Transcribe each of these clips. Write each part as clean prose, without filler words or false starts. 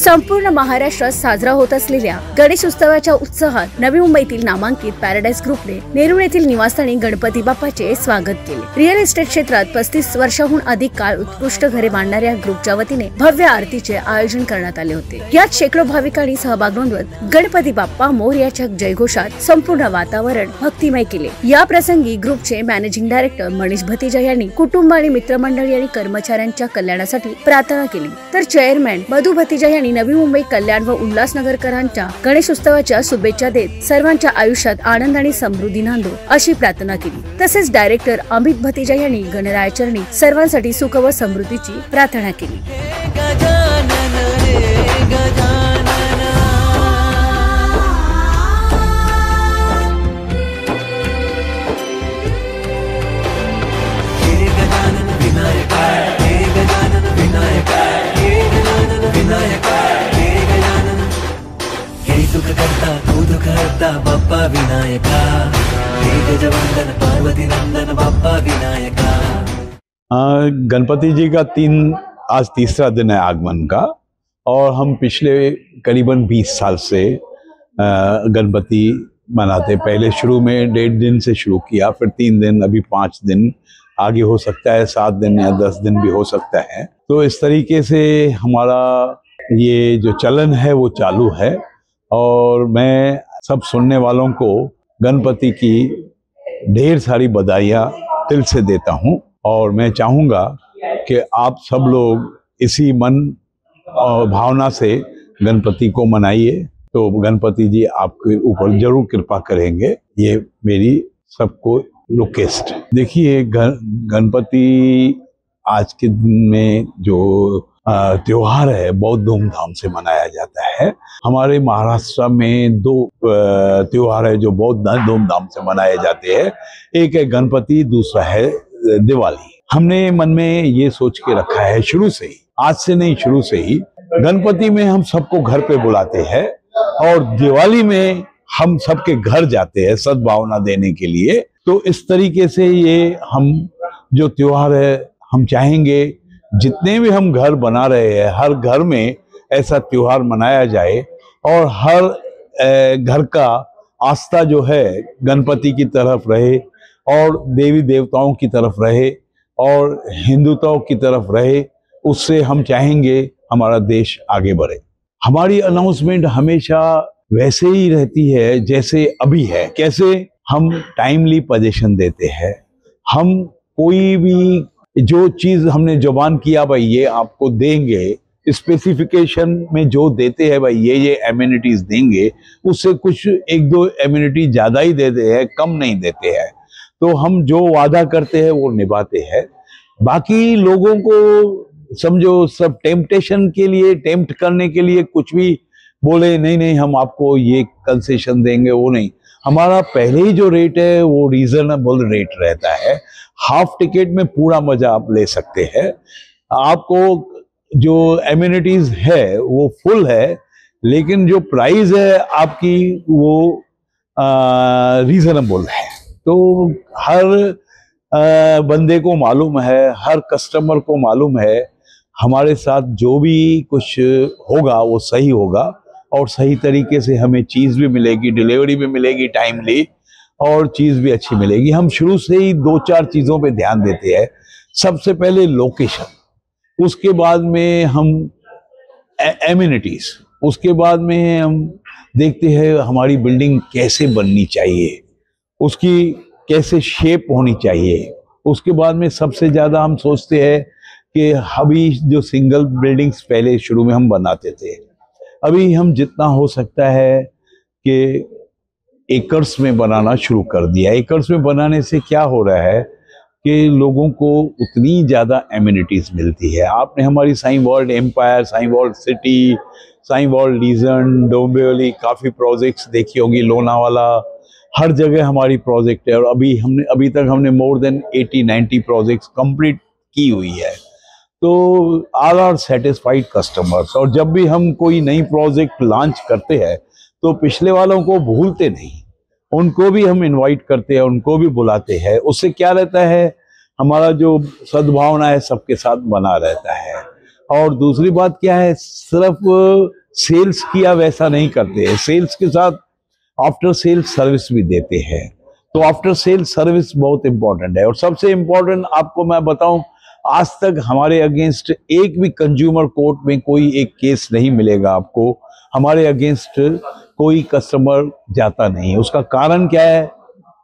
संपूर्ण महाराष्ट्रात साजरा होत असलेल्या गणेश उत्सवाच्या उत्साहात नवी मुंबईतील नामांकित पॅराडाइज ग्रुपने नेरूळ येथील निवासस्थानी गणपती बाप्पाचे स्वागत केले। रिअल इस्टेट क्षेत्रात 35 वर्षांहून अधिक काळ उत्कृष्ट घरे बांधणाऱ्या ग्रुपच्या वतीने भव्य आरतीचे आयोजन करण्यात आले होते। यात शेकडो भाविकांनी सहभाग नोंदवत गणपती बाप्पा मोरयाच्या जयघोषात संपूर्ण वातावरण भक्तिमय केले। या प्रसंगी ग्रुपचे मॅनेजिंग डायरेक्टर मनीष भतीजा यांनी कुटुंब आणि मित्रमंडळी आणि कर्मचाऱ्यांच्या कल्याणासाठी प्रार्थना केली, तर चेअरमॅन मधु भतीजा यांनी नवी मुंबई कल्याण व उल्हासनगरकरांच्या गणेश उत्सवाच्या शुभेच्छा देत सर्वांच्या आयुष्यात आनंद आणि समृद्धी नांदो अशी प्रार्थना केली। तसेच डायरेक्टर अमित भतीजा यांनी गणरायाचरणी सर्वांसाठी सुख व समृद्धीची प्रार्थना केली। सुख करता तू दुख हरता बाप्पा विनायका, हे गजवंदन पार्वती नंदन बाप्पा विनायका। गणपति जी का आज तीसरा दिन है आगमन का, और हम पिछले करीबन 20 साल से गणपति मनाते। पहले शुरू में 1.5 दिन से शुरू किया, फिर 3 दिन, अभी 5 दिन, आगे हो सकता है 7 दिन या 10 दिन भी हो सकता है। तो इस तरीके से हमारा ये जो चलन है वो चालू है, और मैं सब सुनने वालों को गणपति की ढेर सारी बधाइयाँ दिल से देता हूँ। और मैं चाहूँगा कि आप सब लोग इसी मन और भावना से गणपति को मनाइए, तो गणपति जी आपके ऊपर जरूर कृपा करेंगे। ये मेरी सबको रिक्वेस्ट। देखिए, गणपति आज के दिन में जो त्योहार है बहुत धूमधाम से मनाया जाता है। हमारे महाराष्ट्र में 2 त्योहार है जो बहुत धूमधाम से मनाए जाते हैं। एक है गणपति, दूसरा है दिवाली। हमने मन में ये सोच के रखा है शुरू से ही, आज से नहीं शुरू से ही, गणपति में हम सबको घर पे बुलाते हैं और दिवाली में हम सबके घर जाते हैं सद्भावना देने के लिए। तो इस तरीके से ये हम जो त्योहार है, हम चाहेंगे जितने भी हम घर बना रहे हैं हर घर में ऐसा त्योहार मनाया जाए, और हर घर का आस्था जो है गणपति की तरफ रहे, और देवी देवताओं की तरफ रहे, और हिंदुत्व की तरफ रहे। उससे हम चाहेंगे हमारा देश आगे बढ़े। हमारी अनाउंसमेंट हमेशा वैसे ही रहती है जैसे अभी है। कैसे हम टाइमली पोजीशन देते हैं, हम कोई भी जो चीज हमने जुबान किया भाई ये आपको देंगे, स्पेसिफिकेशन में जो देते हैं भाई ये एमिनिटीज देंगे, उससे कुछ 1-2 एमिनिटी ज्यादा ही देते हैं, कम नहीं देते हैं। तो हम जो वादा करते हैं वो निभाते हैं। बाकी लोगों को समझो सब टेम्पटेशन के लिए, टेम्प्ट करने के लिए कुछ भी बोले, नहीं हम आपको ये कंसेशन देंगे, वो नहीं। हमारा पहले ही जो रेट है वो रीजनेबल रेट रहता है। हाफ टिकट में पूरा मजा आप ले सकते हैं। आपको जो एमिनिटीज है वो फुल है, लेकिन जो प्राइस है आपकी वो रीजनेबल है। तो हर बंदे को मालूम है, हर कस्टमर को मालूम है हमारे साथ जो भी कुछ होगा वो सही होगा, और सही तरीके से हमें चीज़ भी मिलेगी, डिलीवरी भी मिलेगी टाइमली, और चीज़ भी अच्छी मिलेगी। हम शुरू से ही 2-4 चीज़ों पे ध्यान देते हैं। सबसे पहले लोकेशन, उसके बाद में हम एमिनिटीज, उसके बाद में हम देखते हैं हमारी बिल्डिंग कैसे बननी चाहिए, उसकी कैसे शेप होनी चाहिए। उसके बाद में सबसे ज़्यादा हम सोचते हैं कि अभी जो सिंगल बिल्डिंग्स पहले शुरू में हम बनाते थे, अभी हम जितना हो सकता है कि एकर्स में बनाना शुरू कर दिया। एकर्स में बनाने से क्या हो रहा है कि लोगों को उतनी ज़्यादा एमिनिटीज़ मिलती है। आपने हमारी Sai world empire, Sai world city, Sai world legion, Dombivli काफ़ी प्रोजेक्ट्स देखी होंगी, लोनावाला, हर जगह हमारी प्रोजेक्ट है। और अभी तक हमने मोर देन 80-90 प्रोजेक्ट्स कंप्लीट की हुई है। तो आर सेटिस्फाइड कस्टमर्स। और जब भी हम कोई नई प्रोजेक्ट लॉन्च करते हैं तो पिछले वालों को भूलते नहीं, उनको भी हम इनवाइट करते हैं, उनको भी बुलाते हैं। उससे क्या रहता है, हमारा जो सद्भावना है सबके साथ बना रहता है। और दूसरी बात क्या है, सिर्फ सेल्स किया वैसा नहीं करते हैं, सेल्स के साथ आफ्टर सेल सर्विस भी देते हैं। तो आफ्टर सेल सर्विस बहुत इंपॉर्टेंट है। और सबसे इंपॉर्टेंट आपको मैं बताऊं, आज तक हमारे अगेंस्ट एक भी कंज्यूमर कोर्ट में कोई एक केस नहीं मिलेगा आपको, हमारे अगेंस्ट कोई कस्टमर जाता नहीं। उसका कारण क्या है,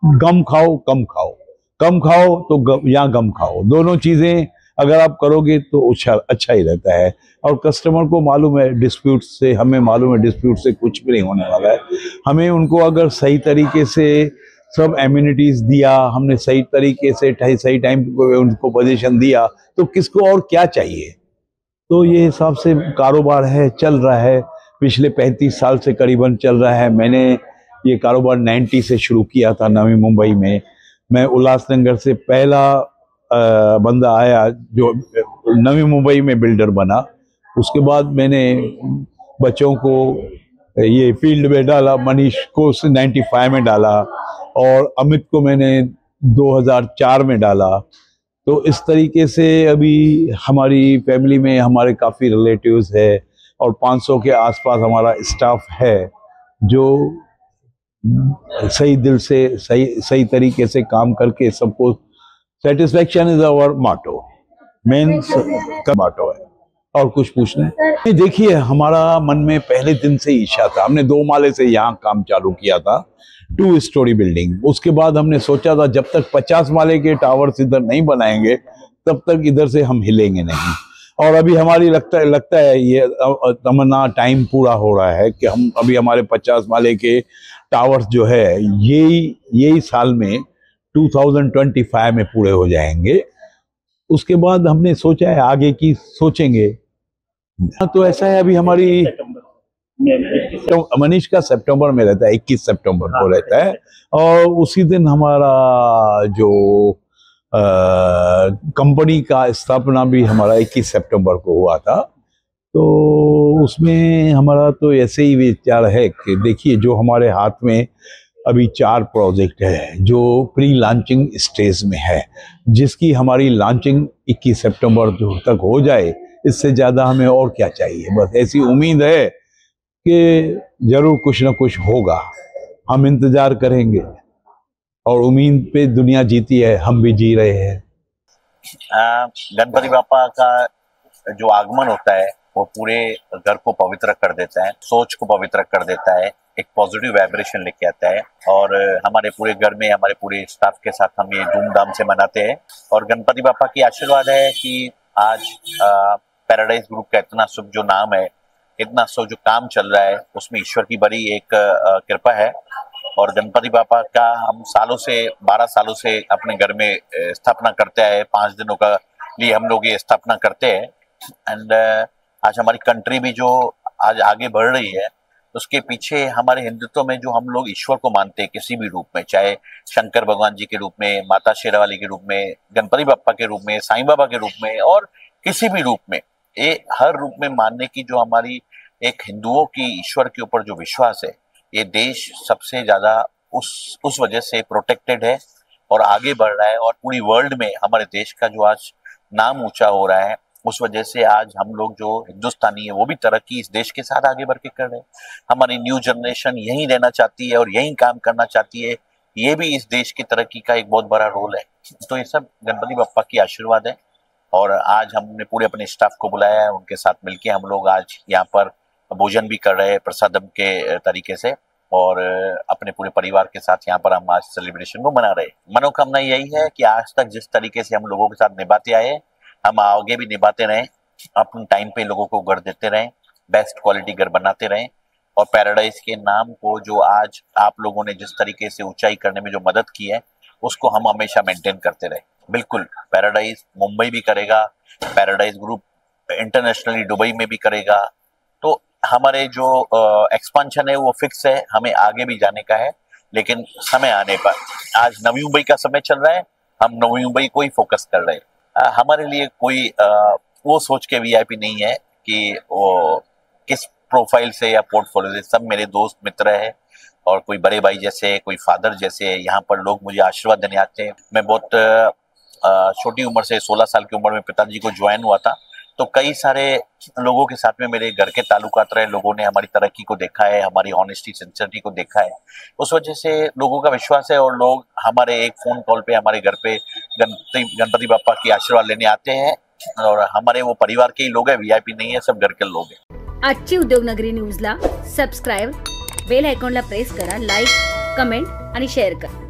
गम खाओ कम खाओ, कम खाओ तो या गम खाओ, दोनों चीजें अगर आप करोगे तो अच्छा ही रहता है। और कस्टमर को मालूम है डिस्प्यूट से, हमें मालूम है डिस्प्यूट से कुछ भी नहीं होने वाला है। हमें उनको अगर सही तरीके से सब एम्यूनिटीज दिया, हमने सही तरीके से सही टाइम पे उनको पोजीशन दिया, तो किसको और क्या चाहिए। तो ये हिसाब से कारोबार है, चल रहा है, पिछले 35 साल से करीबन चल रहा है। मैंने ये कारोबार 90 से शुरू किया था नवी मुंबई में। मैं उल्लासनगर से पहला बंदा आया जो नवी मुंबई में बिल्डर बना। उसके बाद मैंने बच्चों को ये फील्ड में डाला, मनीष को 95 में डाला और अमित को मैंने 2004 में डाला। तो इस तरीके से अभी हमारी फैमिली में हमारे काफ़ी रिलेटिव्स है और 500 के आसपास हमारा स्टाफ है जो सही दिल से सही तरीके से काम करके सबको, सेटिस्फेक्शन इज आवर माटो, मेन माटो है। और कुछ पूछना है? देखिए, हमारा मन में पहले दिन से इच्छा था, हमने 2 माले से यहाँ काम चालू किया था, 2 स्टोरी बिल्डिंग। उसके बाद हमने सोचा था जब तक 50 माले के टावर्स इधर नहीं बनाएंगे तब तक इधर से हम हिलेंगे नहीं। और अभी हमारी लगता है ये तमन्ना टाइम पूरा हो रहा है कि हम अभी हमारे 50 माले के टावर्स जो है यही साल में 2025 में पूरे हो जाएंगे। उसके बाद हमने सोचा है आगे की सोचेंगे। तो ऐसा है, अभी हमारी तो मनीष का सितंबर में रहता है, 21 सितंबर को रहता है। और उसी दिन हमारा जो कंपनी का स्थापना भी हमारा 21 सितंबर को हुआ था। तो उसमें हमारा तो ऐसे ही विचार है कि देखिए, जो हमारे हाथ में अभी 4 प्रोजेक्ट है जो प्री लॉन्चिंग स्टेज में है, जिसकी हमारी लॉन्चिंग 21 सितंबर तक हो जाए, इससे ज़्यादा हमें और क्या चाहिए। बस ऐसी उम्मीद है कि जरूर कुछ ना कुछ होगा, हम इंतज़ार करेंगे। और उम्मीद पे दुनिया जीती है, हम भी जी रहे हैं। गणपति बापा का जो आगमन होता है वो पूरे घर को पवित्र कर देता है, सोच को पवित्र कर देता है, एक पॉजिटिव वाइब्रेशन लेके आता है। और हमारे पूरे घर में, हमारे पूरे स्टाफ के साथ हम ये धूमधाम से मनाते हैं। और गणपति बापा की आशीर्वाद है कि आज पैराडाइज ग्रुप का इतना शुभ जो नाम है, इतना शुभ जो काम चल रहा है, उसमें ईश्वर की बड़ी एक कृपा है। और गणपति बापा का हम 12 सालों से अपने घर में स्थापना करते हैं। 5 दिनों का लिए हम लोग ये स्थापना करते हैं। एंड आज हमारी कंट्री भी जो आज आगे बढ़ रही है, उसके पीछे हमारे हिंदुत्व में जो हम लोग ईश्वर को मानते हैं किसी भी रूप में, चाहे शंकर भगवान जी के रूप में, माता शेरावाली के रूप में, गणपति बापा के रूप में, साईं बाबा के रूप में, और किसी भी रूप में, ये हर रूप में मानने की जो हमारी एक हिंदुओं की ईश्वर के ऊपर जो विश्वास है, ये देश सबसे ज्यादा उस वजह से प्रोटेक्टेड है और आगे बढ़ रहा है। और पूरी वर्ल्ड में हमारे देश का जो आज नाम ऊंचा हो रहा है, उस वजह से आज हम लोग जो हिंदुस्तानी है वो भी तरक्की इस देश के साथ आगे बढ़ के कर रहे हैं। हमारी न्यू जनरेशन यहीं रहना चाहती है और यहीं काम करना चाहती है। ये भी इस देश की तरक्की का एक बहुत बड़ा रोल है। तो ये सब गणपति बप्पा की आशीर्वाद है। और आज हमने पूरे अपने स्टाफ को बुलाया है, उनके साथ मिलके हम लोग आज यहाँ पर भोजन भी कर रहे हैं प्रसादम के तरीके से, और अपने पूरे परिवार के साथ यहाँ पर हम आज सेलिब्रेशन को मना रहे हैं। मनोकामना यही है कि आज तक जिस तरीके से हम लोगों के साथ निभाते आए, हम आगे भी निभाते रहें, अपने टाइम पे लोगों को घर देते रहें, बेस्ट क्वालिटी घर बनाते रहें। और पैराडाइज के नाम को जो आज आप लोगों ने जिस तरीके से ऊंचाई करने में जो मदद की है, उसको हम हमेशा मेंटेन करते रहे। बिल्कुल, पैराडाइज मुंबई भी करेगा, पैराडाइज ग्रुप इंटरनेशनली दुबई में भी करेगा। तो हमारे जो एक्सपांशन है वो फिक्स है, हमें आगे भी जाने का है। लेकिन समय आने पर, आज नवी मुंबई का समय चल रहा है, हम नवी मुंबई को ही फोकस कर रहे हैं। हमारे लिए कोई वो सोच के वीआईपी नहीं है कि वो किस प्रोफाइल से या पोर्टफोलियो से। सब मेरे दोस्त मित्र है और कोई बड़े भाई जैसे, कोई फादर जैसे यहाँ पर लोग मुझे आशीर्वाद देने आते हैं। मैं बहुत छोटी उम्र से 16 साल की उम्र में पिताजी को ज्वाइन हुआ था, तो कई सारे लोगों के साथ में मेरे घर के ताल्लुकात रहे, लोगों ने हमारी तरक्की को देखा है, हमारी ऑनेस्टी सिंसियरिटी को देखा है। उस वजह से लोगों का विश्वास है और लोग हमारे एक फोन कॉल पे हमारे घर पे गणपति बापा की आशीर्वाद लेने आते हैं और हमारे वो परिवार के ही लोग हैं, वीआईपी नहीं है, सब घर के लोग हैं। आजची उद्योगनगरी न्यूजला सबस्क्राईब, बेल आयकॉनला प्रेस करा, लाईक, कमेंट आणि शेअर करा।